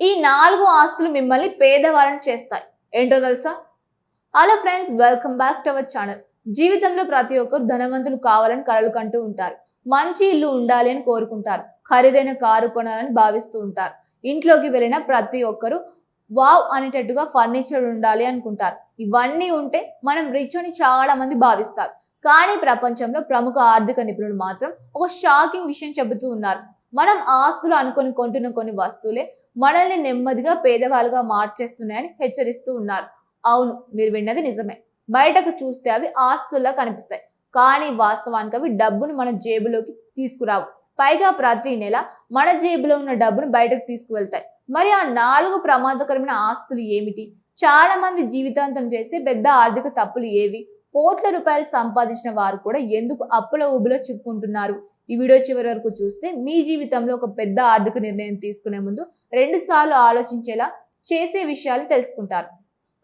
ఈ 4 ఆస్తులు మిమ్మల్ని పేదవాళ్ళని చేస్తాయి. ఏంటో తెలుసా? Hello friends, welcome back to our channel. జీవితంలో ప్రతి ఒక్కరు ధనవంతులు కావాలని కలలు కంటూ ఉంటారు. మంచి ఇల్లు ఉండాలి అని కోరుకుంటారు. ఖరీదైన కారు కొనాలని భావిస్తూ ఉంటారు. ఇంట్లోకి వెళ్ళిన ప్రతి ఒక్కరు వావ్ అనేటట్టుగా ఫర్నిచర్ ఉండాలి అనుకుంటారు. ఇవన్నీ ఉంటే మనం రిచ్ అని చాలా మంది భావిస్తారు. కానీ ప్రపంచంలో ప్రముఖ ఆర్థిక నిపుణులు మాత్రం ఒక షాకింగ్ విషయం చెబుతూ ఉన్నారు. మనం ఆస్తులు అనుకొని కొంటున్న కొన్ని వస్తువులే మనల్ని నెమ్మదిగా పేదవాళ్ళుగా మార్చేస్తున్నాయని హెచ్చరిస్తూ ఉన్నారు. అవును, మీరు విన్నది నిజమే. బయటకు చూస్తే అవి ఆస్తుల్లా కనిపిస్తాయి, కానీ వాస్తవానికి అవి డబ్బును మన జేబులోకి తీసుకురావు. పైగా ప్రతి నెల మన జేబులో ఉన్న డబ్బును బయటకు తీసుకువెళ్తాయి. మరి ఆ 4 ప్రమాదకరమైన ఆస్తులు ఏమిటి? చాలా మంది జీవితాంతం చేసే పెద్ద ఆర్థిక తప్పులు ఏవి? కోట్ల రూపాయలు సంపాదించిన వారు కూడా ఎందుకు అప్పుల ఊబిలో చిక్కుంటున్నారు? ఈ వీడియో చివరి వరకు చూస్తే మీ జీవితంలో ఒక పెద్ద ఆర్థిక నిర్ణయం తీసుకునే ముందు 2 సార్లు ఆలోచించేలా చేసే విషయాలు తెలుసుకుంటారు.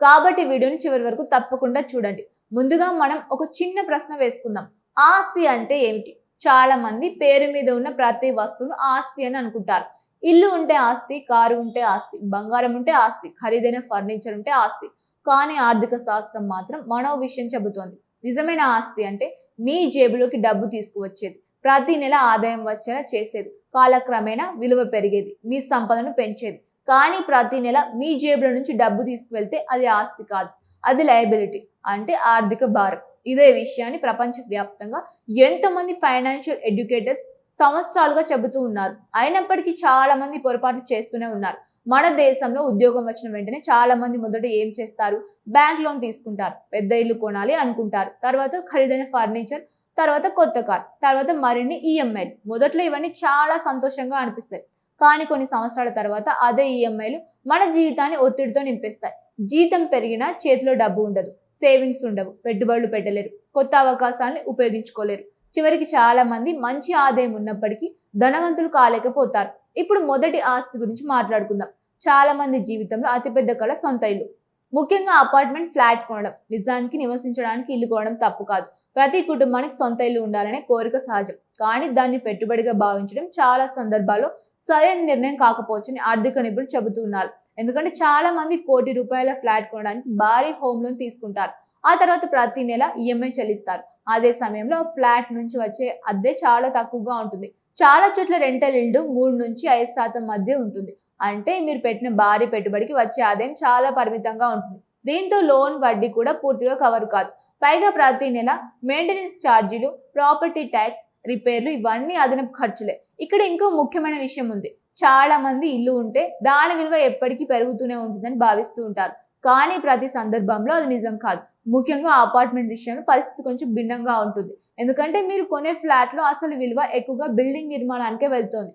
కాబట్టి వీడియోని చివరి వరకు తప్పకుండా చూడండి. ముందుగా మనం ఒక చిన్న ప్రశ్న వేసుకుందాం. ఆస్తి అంటే ఏమిటి? చాలా మంది పేరు మీద ఉన్న ప్రతి వస్తువును ఆస్తి అని అనుకుంటారు. ఇల్లు ఉంటే ఆస్తి, కారు ఉంటే ఆస్తి, బంగారం ఉంటే ఆస్తి, ఖరీదైన ఫర్నిచర్ ఉంటే ఆస్తి. కానీ ఆర్థిక శాస్త్రం మాత్రం మరో విషయం చెబుతోంది. నిజమైన ఆస్తి అంటే మీ జేబులోకి డబ్బు తీసుకువచ్చేది, ప్రతి నెల ఆదాయం వచ్చేలా చేసేది, కాలక్రమేణా విలువ పెరిగేది, మీ సంపదను పెంచేది. కానీ ప్రతి నెల మీ జేబులో నుంచి డబ్బు తీసుకువెళ్తే అది ఆస్తి కాదు, అది లయబిలిటీ, అంటే ఆర్థిక భారం. ఇదే విషయాన్ని ప్రపంచవ్యాప్తంగా ఎంతోమంది ఫైనాన్షియల్ ఎడ్యుకేటర్స్ సంవత్సరాలుగా చెబుతూ ఉన్నారు. అయినప్పటికీ చాలా మంది పొరపాట్లు చేస్తూనే ఉన్నారు. మన దేశంలో ఉద్యోగం వచ్చిన వెంటనే చాలా మంది మొదట ఏం చేస్తారు? బ్యాంక్ లోన్ తీసుకుంటారు, పెద్ద ఇల్లు కొనాలి అనుకుంటారు, తర్వాత ఖరీదైన ఫర్నిచర్, తర్వాత కొత్త కార్, తర్వాత మరిన్ని ఈఎంఐలు. మొదట్లో ఇవన్నీ చాలా సంతోషంగా అనిపిస్తాయి, కానీ కొన్ని సంవత్సరాల తర్వాత అదే ఈఎంఐలు మన జీవితాన్ని ఒత్తిడితో నింపేస్తాయి. జీతం పెరిగినా చేతిలో డబ్బు ఉండదు, సేవింగ్స్ ఉండవు, పెట్టుబడులు పెట్టలేరు, కొత్త అవకాశాలను ఉపయోగించుకోలేరు. చివరికి చాలా మంది మంచి ఆదాయం ఉన్నప్పటికీ ధనవంతులు కాలేకపోతారు. ఇప్పుడు మొదటి ఆస్తి గురించి మాట్లాడుకుందాం. చాలా మంది జీవితంలో అతిపెద్ద కళ సొంత ఇల్లు, ముఖ్యంగా అపార్ట్మెంట్, ఫ్లాట్ కొనడం. నిజానికి నివసించడానికి ఇల్లు కొనడం తప్పు కాదు. ప్రతి కుటుంబానికి సొంత ఇల్లు ఉండాలనే కోరిక సహజం. కానీ దాన్ని పెట్టుబడిగా భావించడం చాలా సందర్భాల్లో సరైన నిర్ణయం కాకపోవచ్చని ఆర్థిక నిపుణులు చెబుతూ ఉన్నారు. ఎందుకంటే చాలా మంది ₹1,00,00,000 ఫ్లాట్ కొనడానికి భారీ హోమ్ లోన్ తీసుకుంటారు. ఆ తర్వాత ప్రతి నెల ఈఎంఐ చెల్లిస్తారు. అదే సమయంలో ఫ్లాట్ నుంచి వచ్చే అద్దె చాలా తక్కువగా ఉంటుంది. చాలా చోట్ల రెంటల్ ఇల్లు 3 నుంచి 5% మధ్య ఉంటుంది. అంటే మీరు పెట్టిన భారీ పెట్టుబడికి వచ్చే ఆదాయం చాలా పరిమితంగా ఉంటుంది. దీంతో లోన్ వడ్డీ కూడా పూర్తిగా కవర్ కాదు. పైగా ప్రతి నెల మెయింటెనెన్స్ ఛార్జీలు, ప్రాపర్టీ ట్యాక్స్, రిపేర్లు, ఇవన్నీ అదనపు ఖర్చులే. ఇక్కడ ఇంకో ముఖ్యమైన విషయం ఉంది. చాలా మంది ఇల్లు ఉంటే దాని విలువ ఎప్పటికీ పెరుగుతూనే ఉంటుందని భావిస్తూ ఉంటారు. కానీ ప్రతి సందర్భంలో అది నిజం కాదు. ముఖ్యంగా అపార్ట్మెంట్ విషయంలో పరిస్థితి కొంచెం భిన్నంగా ఉంటుంది. ఎందుకంటే మీరు కొనే ఫ్లాట్ లో అసలు విలువ ఎక్కువగా బిల్డింగ్ నిర్మాణానికే వెళ్తోంది.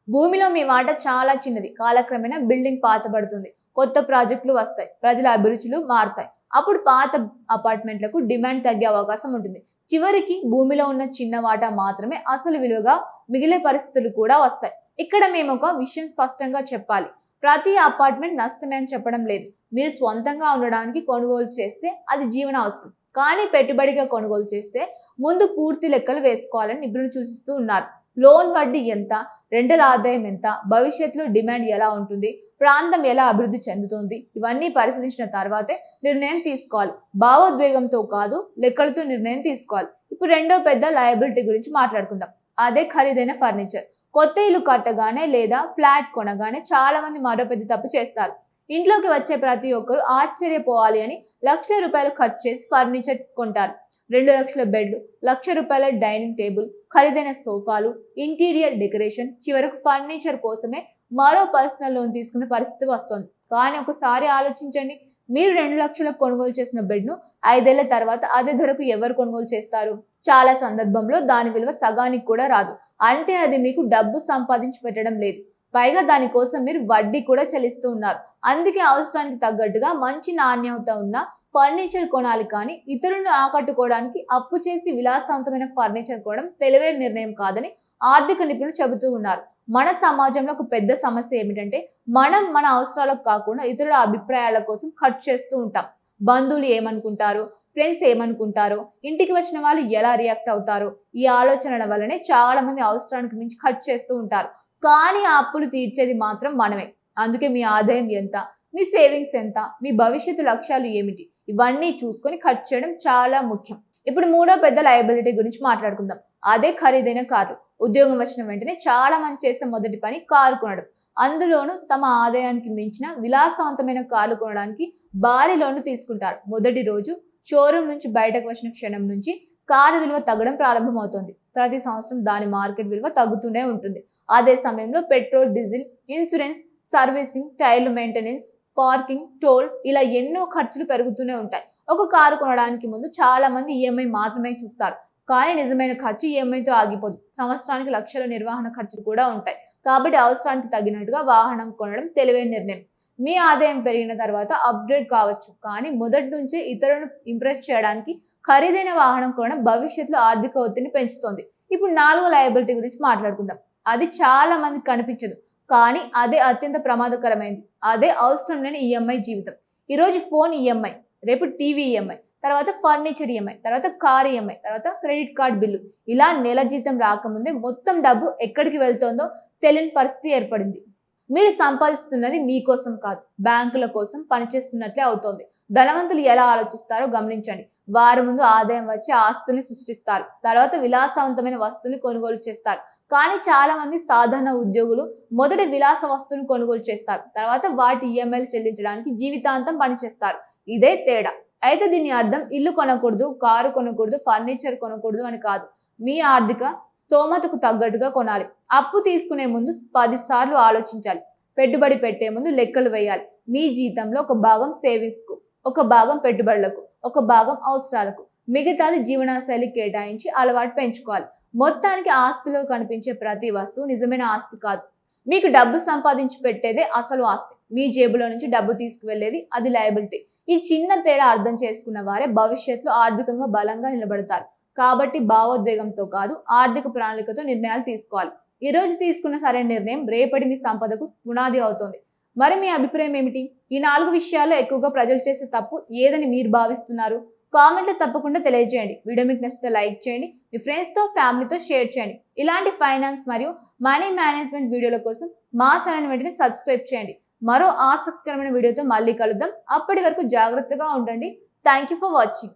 భూమిలో మీ వాటా చాలా చిన్నది. కాలక్రమేణా బిల్డింగ్ పాతబడుతుంది, కొత్త ప్రాజెక్టులు వస్తాయి, ప్రజల అభిరుచులు మారుతాయి. అప్పుడు పాత అపార్ట్మెంట్లకు డిమాండ్ తగ్గే అవకాశం ఉంటుంది. చివరికి భూమిలో ఉన్న చిన్న వాటా మాత్రమే అసలు విలువగా మిగిలే పరిస్థితులు కూడా వస్తాయి. ఇక్కడ మేము ఒక విషయం స్పష్టంగా చెప్పాలి. ప్రతి అపార్ట్మెంట్ నష్టమే అని చెప్పడం లేదు. మీరు స్వంతంగా ఉండడానికి కొనుగోలు చేస్తే అది జీవన అవసరం. కానీ పెట్టుబడిగా కొనుగోలు చేస్తే ముందు పూర్తి లెక్కలు వేసుకోవాలని నిపుణులు సూచిస్తూ ఉన్నారు. లోన్ వడ్డీ ఎంత, రెంటల్ ఆదాయం ఎంత, భవిష్యత్తులో డిమాండ్ ఎలా ఉంటుంది, ప్రాంతం ఎలా అభివృద్ధి చెందుతోంది, ఇవన్నీ పరిశీలించిన తర్వాతే నిర్ణయం తీసుకోవాలి. భావోద్వేగంతో కాదు, లెక్కలతో నిర్ణయం తీసుకోవాలి. ఇప్పుడు రెండో పెద్ద లయబిలిటీ గురించి మాట్లాడుకుందాం. అదే ఖరీదైన ఫర్నిచర్. కొత్త ఇల్లు కట్టగానే లేదా ఫ్లాట్ కొనగానే చాలా మంది మరో పెద్ద తప్పు చేస్తారు. ఇంట్లోకి వచ్చే ప్రతి ఒక్కరు ఆశ్చర్యపోవాలి అని లక్షల రూపాయలు ఖర్చు చేసి ఫర్నిచర్ కొంటారు. 2 లక్షల బెడ్, ₹1,00,000 డైనింగ్ టేబుల్, ఖరీదైన సోఫాలు, ఇంటీరియర్ డెకరేషన్, చివరకు ఫర్నిచర్ కోసమే మరో పర్సనల్ లోన్ తీసుకునే పరిస్థితి వస్తుంది. కానీ ఒకసారి ఆలోచించండి, మీరు 2 లక్షలకు కొనుగోలు చేసిన బెడ్ను 5 ఏళ్ల తర్వాత అదే ధరకు ఎవరు కొనుగోలు చేస్తారు? చాలా సందర్భంలో దాని విలువ సగానికి కూడా రాదు. అంటే అది మీకు డబ్బు సంపాదించి పెట్టడం లేదు, పైగా దానికోసం మీరు వడ్డీ కూడా చెల్లిస్తూ ఉన్నారు. అందుకే అవసరానికి తగ్గట్టుగా మంచి నాణ్యత ఉన్న ఫర్నిచర్ కొనాలి. కానీ ఇతరులను ఆకట్టుకోవడానికి అప్పు చేసి విలాసవంతమైన ఫర్నిచర్ కొనడం తెలివైన నిర్ణయం కాదని ఆర్థిక నిపుణులు చెబుతూ ఉన్నారు. మన సమాజంలో ఒక పెద్ద సమస్య ఏమిటంటే మనం మన అవసరాలకు కాకుండా ఇతరుల అభిప్రాయాల కోసం ఖర్చు చేస్తూ ఉంటాం. బంధువులు ఏమనుకుంటారు, ఫ్రెండ్స్ ఏమనుకుంటారో, ఇంటికి వచ్చిన వాళ్ళు ఎలా రియాక్ట్ అవుతారో, ఈ ఆలోచనల వల్లనే చాలా మంది అవసరానికి మించి ఖర్చు చేస్తూ ఉంటారు. కానీ ఆ అప్పులు తీర్చేది మాత్రం మనమే. అందుకే మీ ఆదాయం ఎంత, మీ సేవింగ్స్ ఎంత, మీ భవిష్యత్తు లక్ష్యాలు ఏమిటి, ఇవన్నీ చూసుకొని ఖర్చు చేయడం చాలా ముఖ్యం. ఇప్పుడు మూడో పెద్ద లయబిలిటీ గురించి మాట్లాడుకుందాం. అదే ఖరీదైన కార్లు. ఉద్యోగం వచ్చిన వెంటనే చాలా మంది చేసే మొదటి పని కారు కొనడం. అందులోనూ తమ ఆదాయానికి మించిన విలాసవంతమైన కార్లు కొనడానికి భారీ లోన్లు తీసుకుంటారు. మొదటి రోజు షోరూమ్ నుంచి బయటకు వచ్చిన క్షణం నుంచి కారు విలువ తగ్గడం ప్రారంభమవుతుంది. ప్రతి సంవత్సరం దాని మార్కెట్ విలువ తగ్గుతూనే ఉంటుంది. అదే సమయంలో పెట్రోల్, డీజిల్, ఇన్సూరెన్స్, సర్వీసింగ్, టైర్లు మెయింటెనెన్స్, పార్కింగ్, టోల్ ఇలా ఎన్నో ఖర్చులు పెరుగుతూనే ఉంటాయి. ఒక కారు కొనడానికి ముందు చాలా మంది ఈఎంఐ మాత్రమే చూస్తారు. కానీ నిజమైన ఖర్చు ఈఎంఐతో ఆగిపోదు. సంవత్సరానికి లక్షల నిర్వహణ ఖర్చులు కూడా ఉంటాయి. కాబట్టి అవసరానికి తగినట్టుగా వాహనం కొనడం తెలివైన నిర్ణయం. మీ ఆదాయం పెరిగిన తర్వాత అప్గ్రేడ్ కావచ్చు, కానీ మొదటి నుంచే ఇతరులను ఇంప్రెస్ చేయడానికి ఖరీదైన వాహనం కొనడం భవిష్యత్తులో ఆర్థిక ఒత్తిడిని పెంచుతోంది. ఇప్పుడు నాలుగో లయబిలిటీ గురించి మాట్లాడుకుందాం. అది చాలా మందికి కనిపించదు, కానీ అదే అత్యంత ప్రమాదకరమైనది. అదే అవసరం లేని ఈఎంఐ జీవితం. ఈరోజు ఫోన్ ఈఎంఐ, రేపు టీవీ ఈఎంఐ, తర్వాత ఫర్నిచర్ ఈఎంఐ, తర్వాత కార్ ఈఎంఐ, తర్వాత క్రెడిట్ కార్డ్ బిల్లు. ఇలా నెల జీతం రాకముందే మొత్తం డబ్బు ఎక్కడికి వెళ్తోందో తెలియని పరిస్థితి ఏర్పడింది. మీరు సంపాదిస్తున్నది మీకోసం కాదు, బ్యాంకుల కోసం పనిచేస్తున్నట్లే అవుతోంది. ధనవంతులు ఎలా ఆలోచిస్తారో గమనించండి. వారి ముందు ఆదాయం వచ్చి ఆస్తుల్ని సృష్టిస్తారు, తర్వాత విలాసవంతమైన వస్తువుని కొనుగోలు చేస్తారు. కానీ చాలా మంది సాధారణ ఉద్యోగులు మొదట విలాస వస్తువును కొనుగోలు చేస్తారు, తర్వాత వాటి ఈఎంఐలు చెల్లించడానికి జీవితాంతం పనిచేస్తారు. ఇదే తేడా. అయితే దీని అర్థం ఇల్లు కొనకూడదు, కారు కొనకూడదు, ఫర్నిచర్ కొనకూడదు అని కాదు. మీ ఆర్థిక స్తోమతకు తగ్గట్టుగా కొనాలి. అప్పు తీసుకునే ముందు 10 సార్లు ఆలోచించాలి. పెట్టుబడి పెట్టే ముందు లెక్కలు వేయాలి. మీ జీతంలో ఒక భాగం సేవింగ్స్ కు, ఒక భాగం పెట్టుబడులకు, ఒక భాగం అవసరాలకు, మిగతాది జీవనశైలి కేటాయించి అలవాటు పెంచుకోవాలి. మొత్తానికి ఆస్తిలో కనిపించే ప్రతి వస్తువు నిజమైన ఆస్తి కాదు. మీకు డబ్బు సంపాదించి పెట్టేదే అసలు ఆస్తి. మీ జేబులో నుంచి డబ్బు తీసుకువెళ్లేది అది లయబిలిటీ. ఈ చిన్న తేడా అర్థం చేసుకున్న వారే భవిష్యత్తులో ఆర్థికంగా బలంగా నిలబడతారు. కాబట్టి భావోద్వేగంతో కాదు, ఆర్థిక ప్రణాళికతో నిర్ణయాలు తీసుకోవాలి. ఈ రోజు తీసుకున్న సరైన నిర్ణయం రేపటి మీ సంపదకు పునాది అవుతుంది. మరి మీ అభిప్రాయం ఏమిటి? ఈ 4 విషయాల్లో ఎక్కువగా ప్రజలు చేసే తప్పు ఏదని మీరు భావిస్తున్నారు? కామెంట్లో తప్పకుండా తెలియజేయండి. వీడియో మీకు నచ్చితే లైక్ చేయండి, మీ ఫ్రెండ్స్తో, ఫ్యామిలీతో షేర్ చేయండి. ఇలాంటి ఫైనాన్స్ మరియు మనీ మేనేజ్మెంట్ వీడియోల కోసం మా ఛానల్ వెంటనే సబ్స్క్రైబ్ చేయండి. మరో ఆసక్తికరమైన వీడియోతో మళ్ళీ కలుద్దాం. అప్పటి వరకు జాగ్రత్తగా ఉండండి. Thank you for watching.